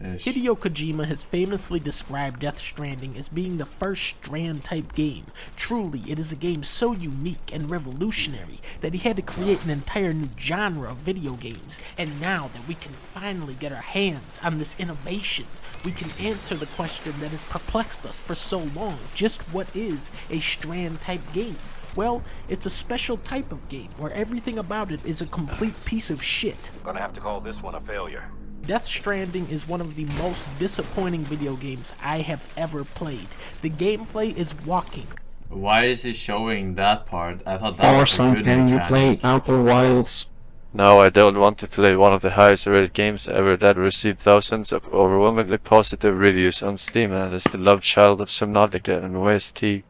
Hideo Kojima has famously described Death Stranding as being the first Strand-type game. Truly, it is a game so unique and revolutionary that he had to create an entire new genre of video games. And now that we can finally get our hands on this innovation, we can answer the question that has perplexed us for so long. Just what is a Strand-type game? Well, it's a special type of game where everything about it is a complete piece of shit. Gonna have to call this one a failure. Death Stranding is one of the most disappointing video games I have ever played. The gameplay is walking. Why is he showing that part? I thought that was a Forsen, good can you mechanic. play Outer Wilds? No, I don't want to play one of the highest rated games ever that received thousands of overwhelmingly positive reviews on Steam and is the love child of Subnautica and OST.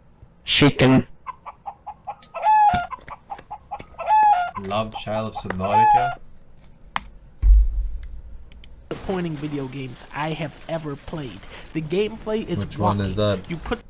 Chicken. Love Child of Subnautica? Disappointing video games I have ever played. The gameplay is Which walking. one is that? You put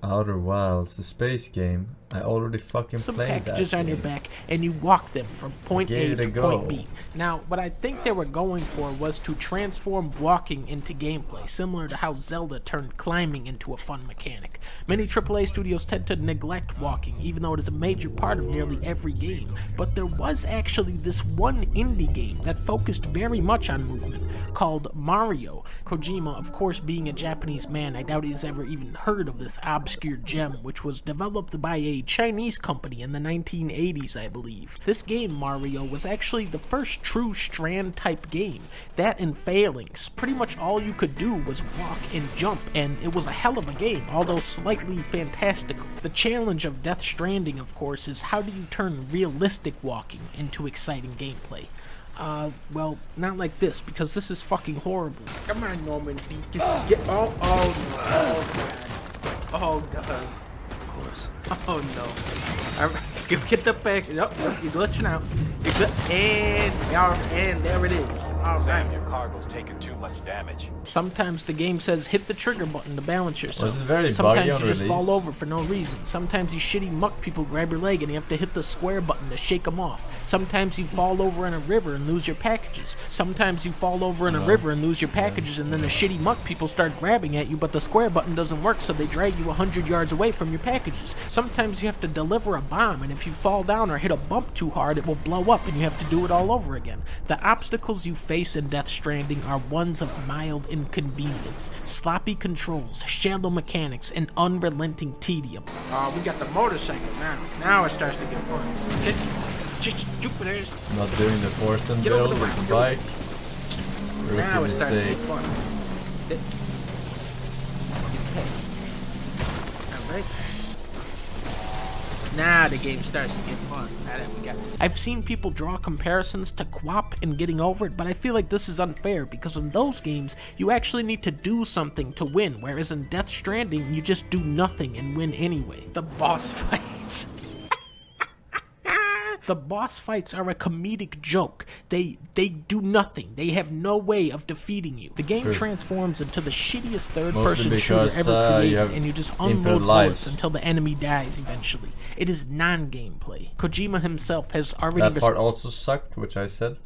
Outer Wilds, the space game. I already fucking some played that packages on your game. back and you walk them from point A Give it to a go. point B. Now, what I think they were going for was to transform walking into gameplay, similar to how Zelda turned climbing into a fun mechanic. Many AAA studios tend to neglect walking, even though it is a major part of nearly every game. But there was actually this one indie game that focused very much on movement, called Mario. Kojima, of course, being a Japanese man, I doubt he's ever even heard of this obscure gem, which was developed by a Chinese company in the 1980s, I believe. This game, Mario, was actually the first true Strand-type game. That and Phalanx. Pretty much all you could do was walk and jump, and it was a hell of a game, although slightly fantastical. The challenge of Death Stranding, of course, is how do you turn realistic walking into exciting gameplay? Well, not like this, because this is fucking horrible. Come on, Norman, get, oh, God. Of course. Oh, no. Get the back. Yep, you're glitching out. And there it is. All Sam, right. your cargo's taking too much damage. Sometimes the game says hit the trigger button to balance yourself. Was it very Sometimes buggy you on just release? fall over for no reason. Sometimes you shitty muck people grab your leg and you have to hit the square button to shake them off. Sometimes you fall over in a river and lose your packages. Sometimes you fall over in a river and lose your packages, and then the shitty muck people start grabbing at you, but the square button doesn't work, so they drag you 100 yards away from your packages. Sometimes you have to deliver a bomb, and if you fall down or hit a bump too hard, it will blow up and you have to do it all over again. The obstacles you face in Death Stranding are ones of mild inconvenience, sloppy controls, shallow mechanics, and unrelenting tedium. We got the motorcycle now. Now it starts to get fun. Jupiter's. Not doing the Forsen Get over build the with ramp. the bike. Now it Rookie starts to get mistake. fun. Alright. Now the game starts to get fun. Now that we got. I've seen people draw comparisons to QWOP and Getting Over It, but I feel like this is unfair because in those games, you actually need to do something to win, whereas in Death Stranding, you just do nothing and win anyway. The boss fights. The boss fights are a comedic joke. They do nothing. They have no way of defeating you. The game transforms into the shittiest third-person shooter because, ever you created, have and you just infinite unload lives. bullets until the enemy dies eventually. It is non-gameplay. Kojima himself has already That part also sucked, which I said.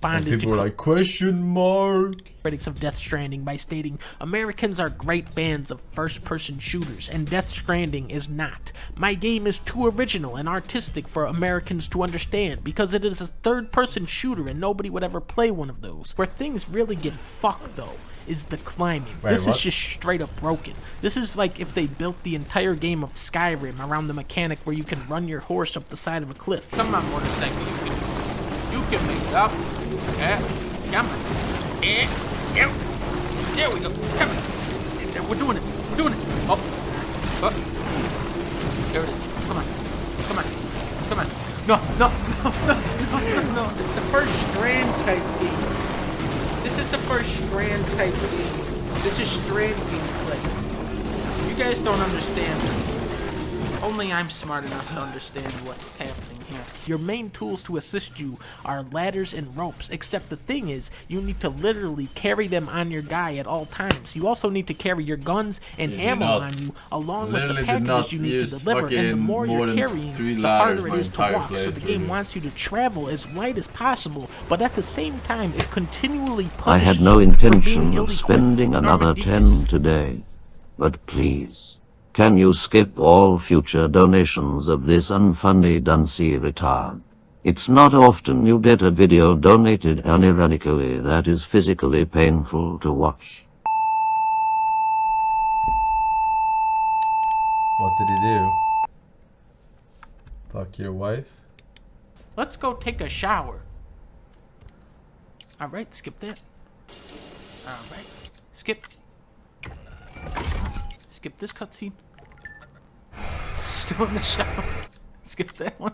And responded people were to like, question mark. critics of Death Stranding by stating, Americans are great fans of first-person shooters, and Death Stranding is not. My game is too original and artistic for Americans to understand, because it is a third-person shooter and nobody would ever play one of those. Where things really get fucked, though, is the climbing. Wait, this what? is just straight up broken. This is like if they built the entire game of Skyrim around the mechanic where you can run your horse up the side of a cliff. Come on, motorcycle, you can make it up. Yeah, come on. And, yep. There we go. Come on. We're doing it. We're doing it. Oh. There it is. Come on. Come on. Come on. No. It's the first Strand type game. This is the first Strand type game. This is Strand gameplay. You guys don't understand this. Only I'm smart enough to understand what's happening here. Your main tools to assist you are ladders and ropes, except the thing is, you need to literally carry them on your guy at all times. You also need to carry your guns and ammo on you, along with the packages you need to deliver, and the more you're carrying, the harder it is to walk. So the game wants you to travel as light as possible, but at the same time, it continually punishes I had no you for being intention of ill-equipped. spending another Norman 10 today, but please, can you skip all future donations of this unfunny dunce retard? It's not often you get a video donated unironically that is physically painful to watch. What did he do? Fuck your wife? Let's go take a shower. Alright, skip that. Alright, skip. Skip this cutscene. Still in the shower. Skip that one.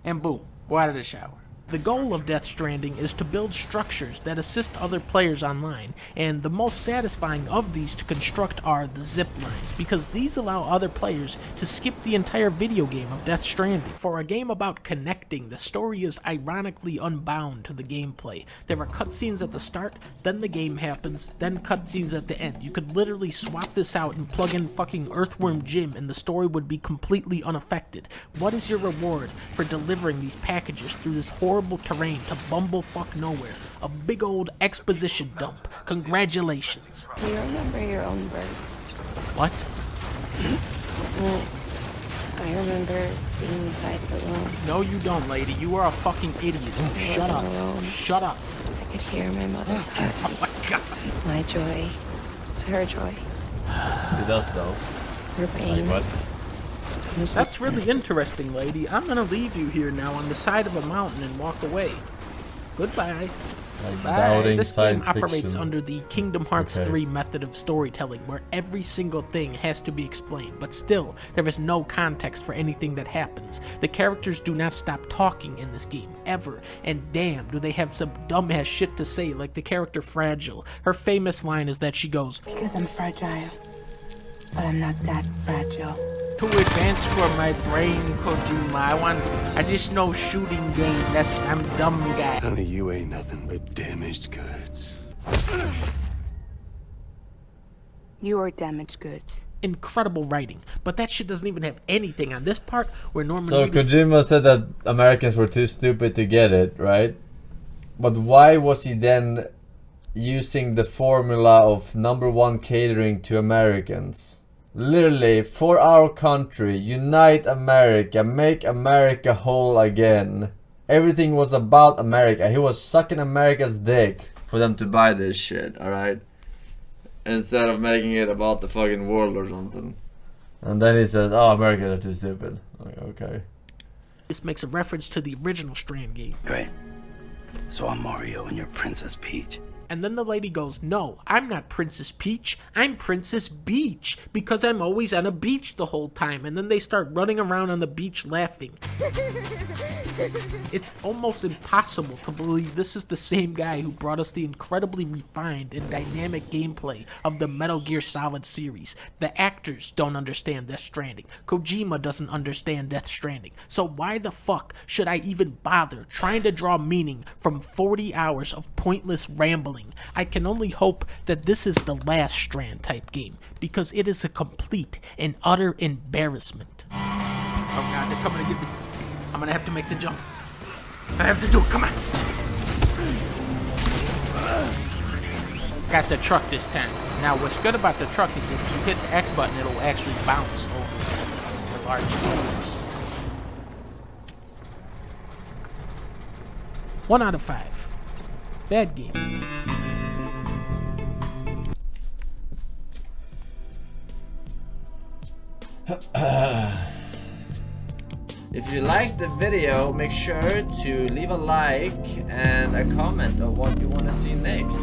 And boom, go out of the shower. The goal of Death Stranding is to build structures that assist other players online, and the most satisfying of these to construct are the zip lines, because these allow other players to skip the entire video game of Death Stranding. For a game about connecting, the story is ironically unbound to the gameplay. There are cutscenes at the start, then the game happens, then cutscenes at the end. You could literally swap this out and plug in fucking Earthworm Jim and the story would be completely unaffected. What is your reward for delivering these packages through this horrible terrain to bumblefuck nowhere? A big old exposition dump. Congratulations. Do you remember your own birth? What? I remember being inside the room. No, you don't, lady. You are a fucking idiot. Shut up. Alone. Shut up. I could hear my mother's heart. Oh my god. My joy was her joy. She does though. Her pain Like what? was That's really interesting, lady. I'm gonna leave you here now on the side of a mountain and walk away. Goodbye. Like Bye. doubting This game science operates fiction. under the Kingdom Hearts Okay. 3 method of storytelling, where every single thing has to be explained, but still, there is no context for anything that happens. The characters do not stop talking in this game, ever, and damn, do they have some dumbass shit to say, like the character Fragile. Her famous line is that she goes, Because I'm fragile, but I'm not that fragile. "Too advanced for my brain, Kojima. I just know shooting game. I'm dumb guy." Honey, you ain't nothing but damaged goods. You are damaged goods. Incredible writing, but that shit doesn't even have anything on this part where Norman So Reedus Kojima said that Americans were too stupid to get it, right? But why was he then using the formula of #1 catering to Americans? Literally, for our country, unite America, make America whole again. Everything was about America. He was sucking America's dick. For them to buy this shit, alright? Instead of making it about the fucking world or something. And then he says, oh, Americans are too stupid. Like, okay. This makes a reference to the original Strand game. Great. So I'm Mario and you're Princess Peach. And then the lady goes, "No, I'm not Princess Peach. I'm Princess Beach, because I'm always on a beach the whole time." And then they start running around on the beach laughing. It's almost impossible to believe this is the same guy who brought us the incredibly refined and dynamic gameplay of the Metal Gear Solid series. The actors don't understand Death Stranding. Kojima doesn't understand Death Stranding. So why the fuck should I even bother trying to draw meaning from 40 hours of pointless rambling? I can only hope that this is the last Strand type game, because it is a complete and utter embarrassment. Oh god, they're coming to get me. I'm gonna have to make the jump. I have to do it, come on. Got the truck this time. Now what's good about the truck is if you hit the X button, it'll actually bounce over the large stones. 1 out of 5. Bad game. If you liked the video, make sure to leave a like and a comment of what you want to see next.